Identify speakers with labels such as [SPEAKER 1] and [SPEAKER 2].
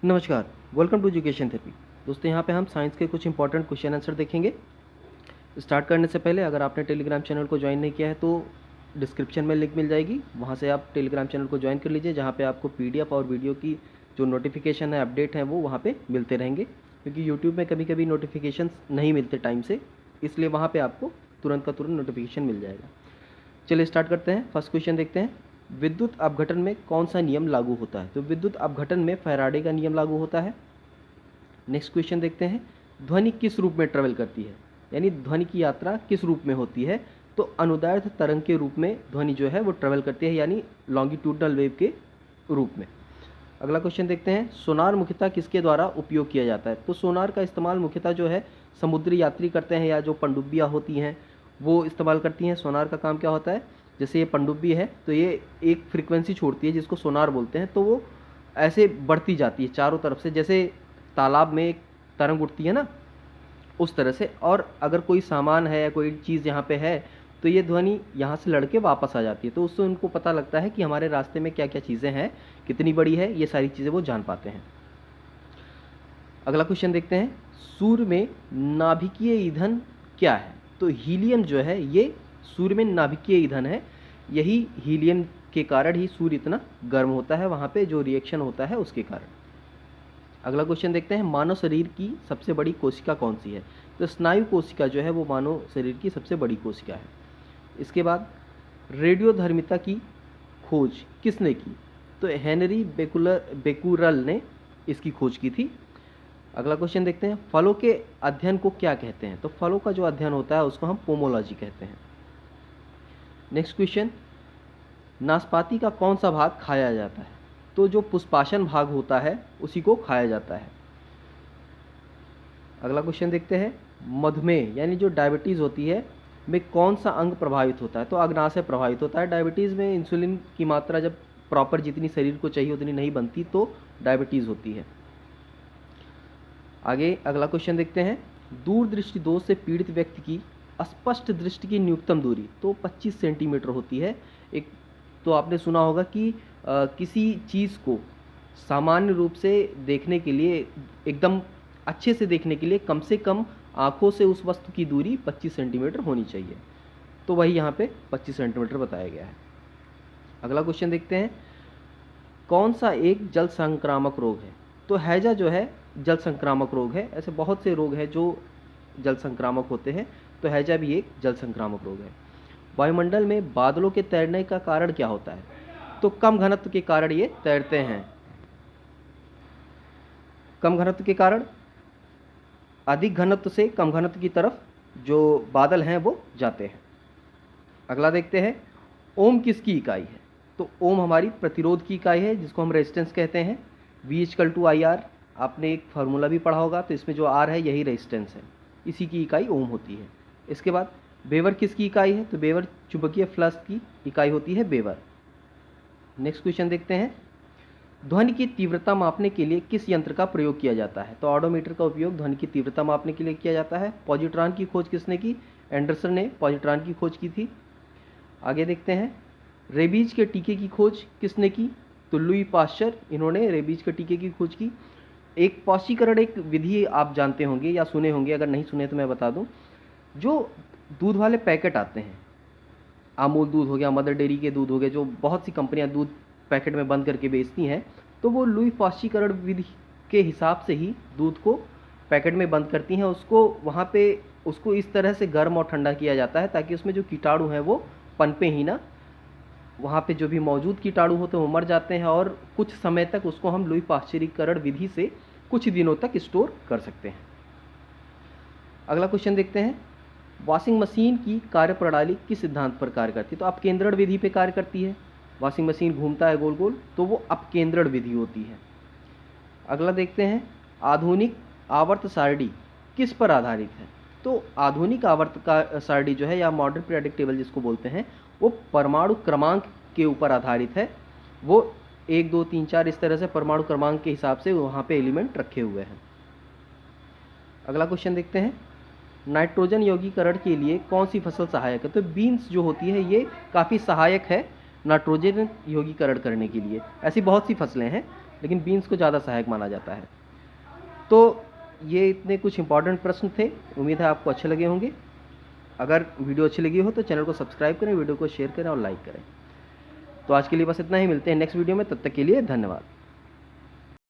[SPEAKER 1] नमस्कार, welcome to education therapy. दोस्तों, यहाँ पे हम साइंस के कुछ इंपॉर्टेंट क्वेश्चन आंसर देखेंगे। स्टार्ट करने से पहले अगर आपने टेलीग्राम चैनल को ज्वाइन नहीं किया है तो डिस्क्रिप्शन में लिंक मिल जाएगी, वहाँ से आप टेलीग्राम चैनल को ज्वाइन कर लीजिए, जहाँ पे आपको पीडीएफ और वीडियो की जो नोटिफिकेशन है, अपडेट है, वो वहाँ पे मिलते रहेंगे। क्योंकि यूट्यूब में कभी कभी नोटिफिकेशन नहीं मिलते टाइम से, इसलिए वहाँ पर आपको तुरंत का तुरंत नोटिफिकेशन मिल जाएगा। चलिए स्टार्ट करते हैं। फर्स्ट क्वेश्चन देखते हैं, विद्युत अपघटन में कौन सा नियम लागू होता है? तो विद्युत अपघटन में फैराडे का नियम लागू होता है। नेक्स्ट क्वेश्चन देखते हैं, ध्वनि किस रूप में ट्रेवल करती है, यानी ध्वनि की यात्रा किस रूप में होती है? तो अनुदैर्ध्य तरंग के रूप में ध्वनि जो है वो ट्रेवल करती है, यानी लॉन्गिट्यूडनल वेव के रूप में। अगला क्वेश्चन देखते हैं, सोनार मुख्यतः किसके द्वारा उपयोग किया जाता है? तो सोनार का इस्तेमाल मुख्यतः जो है समुद्री यात्री करते हैं, या जो पनडुब्बियाँ होती हैं वो इस्तेमाल करती हैं। सोनार का काम क्या होता है, जैसे ये पनडुब्बी है तो ये एक फ्रीक्वेंसी छोड़ती है जिसको सोनार बोलते हैं, तो वो ऐसे बढ़ती जाती है चारों तरफ से, जैसे तालाब में एक तरंग उठती है ना, उस तरह से। और अगर कोई सामान है या कोई चीज़ यहाँ पे है तो ये ध्वनि यहाँ से लड़के वापस आ जाती है, तो उससे उनको पता लगता है कि हमारे रास्ते में क्या क्या चीज़ें हैं, कितनी बड़ी है, ये सारी चीज़ें वो जान पाते हैं। अगला क्वेश्चन देखते हैं, सूर्य में नाभिकीय ईंधन क्या है? तो हीलियम जो है ये सूर्य में नाभिकीय ईंधन है। यही हीलियम के कारण ही सूर्य इतना गर्म होता है, वहाँ पे जो रिएक्शन होता है उसके कारण। अगला क्वेश्चन देखते हैं, मानव शरीर की सबसे बड़ी कोशिका कौन सी है? तो स्नायु कोशिका जो है वो मानव शरीर की सबसे बड़ी कोशिका है। इसके बाद रेडियोधर्मिता की खोज किसने की? तो हेनरी बेकुरल ने इसकी खोज की थी। अगला क्वेश्चन देखते हैं, फलों के अध्ययन को क्या कहते हैं? तो फलों का जो अध्ययन होता है उसको हम पोमोलॉजी कहते हैं। नेक्स्ट क्वेश्चन, नाशपाती का कौन सा भाग खाया जाता है? तो जो पुष्पाशन भाग होता है उसी को खाया जाता है। अगला क्वेश्चन देखते हैं, मधुमेह यानी जो डायबिटीज़ होती है में कौन सा अंग प्रभावित होता है? तो अग्नाशय प्रभावित होता है। डायबिटीज़ में इंसुलिन की मात्रा जब प्रॉपर जितनी शरीर को चाहिए उतनी नहीं बनती तो डायबिटीज़ होती है। आगे अगला क्वेश्चन देखते हैं, दूरदृष्टि दोष से पीड़ित व्यक्ति की स्पष्ट दृष्टि की न्यूनतम दूरी तो 25 सेंटीमीटर होती है। एक तो आपने सुना होगा कि किसी चीज़ को सामान्य रूप से देखने के लिए, एकदम अच्छे से देखने के लिए कम से कम आँखों से उस वस्तु की दूरी 25 सेंटीमीटर होनी चाहिए, तो वही यहाँ पे 25 सेंटीमीटर बताया गया है। अगला क्वेश्चन देखते हैं, कौन सा एक जल संक्रामक रोग है? तो हैजा जो है जल संक्रामक रोग है। ऐसे बहुत से रोग हैं जो जल संक्रामक होते हैं, तो हैजा भी एक जल संक्रामक रोग है। वायुमंडल में बादलों के तैरने का कारण क्या होता है? तो कम घनत्व के कारण ये तैरते हैं। कम घनत्व के कारण अधिक घनत्व से कम घनत्व की तरफ जो बादल हैं वो जाते हैं। अगला देखते हैं, ओम किसकी इकाई है? तो ओम हमारी प्रतिरोध की इकाई है, जिसको हम रेजिस्टेंस कहते हैं। V=IR, आपने एक फार्मूला भी पढ़ा होगा, तो इसमें जो R है यही रेजिस्टेंस है, इसी की इकाई ओम होती है। इसके बाद बेवर किसकी इकाई है? तो बेवर चुंबकीय फ्लक्स की इकाई होती है बेवर। नेक्स्ट क्वेश्चन देखते हैं, ध्वनि की तीव्रता मापने के लिए किस यंत्र का प्रयोग किया जाता है? तो ऑडोमीटर का उपयोग ध्वनि की तीव्रता मापने के लिए किया जाता है। पॉजिट्रॉन की खोज किसने की? एंडरसन ने पॉजिट्रॉन की खोज की थी। आगे देखते हैं, रेबीज के टीके की खोज किसने की? तो लुई पाश्चर, इन्होंने रेबीज के टीके की खोज की। एक पौष्टिकरण एक विधि आप जानते होंगे या सुने होंगे, अगर नहीं सुने तो मैं बता दूं। जो दूध वाले पैकेट आते हैं, अमूल दूध हो गया, मदर डेयरी के दूध हो गए, जो बहुत सी कंपनियां दूध पैकेट में बंद करके बेचती हैं, तो वो लुई पौष्टिकरण विधि के हिसाब से ही दूध को पैकेट में बंद करती हैं। उसको वहाँ पे उसको इस तरह से गर्म और ठंडा किया जाता है ताकि उसमें जो कीटाणु हैं वो पनपे ही ना, वहाँ पे जो भी मौजूद कीटाणु होते हैं वो मर जाते हैं, और कुछ समय तक उसको हम लुई पाश्चरीकरण विधि से कुछ दिनों तक स्टोर कर सकते हैं। अगला क्वेश्चन देखते हैं, वॉशिंग मशीन की कार्यप्रणाली किस सिद्धांत पर कार्य करती है? तो अपकेंद्रण विधि पे कार्य करती है। वॉशिंग मशीन घूमता है गोल गोल, तो वो अपकेंद्रण विधि होती है। अगला देखते हैं, आधुनिक आवर्त सारणी किस पर आधारित है? तो आधुनिक आवर्त का सारणी जो है, या मॉडर्न पीरियोडिक टेबल जिसको बोलते हैं, वो परमाणु क्रमांक के ऊपर आधारित है। वो 1 2 3 4 इस तरह से परमाणु क्रमांक के हिसाब से वहाँ पे एलिमेंट रखे हुए हैं। अगला क्वेश्चन देखते हैं, नाइट्रोजन यौगीकरण के लिए कौन सी फसल सहायक है? तो बीन्स जो होती है ये काफ़ी सहायक है नाइट्रोजन यौगीकरण करने के लिए। ऐसी बहुत सी फसलें हैं लेकिन बीन्स को ज़्यादा सहायक माना जाता है। तो ये इतने कुछ इंपॉर्टेंट प्रश्न थे, उम्मीद है आपको अच्छे लगे होंगे। अगर वीडियो अच्छी लगी हो तो चैनल को सब्सक्राइब करें, वीडियो को शेयर करें और लाइक करें। तो आज के लिए बस इतना ही, मिलते हैं नेक्स्ट वीडियो में, तब तक के लिए धन्यवाद।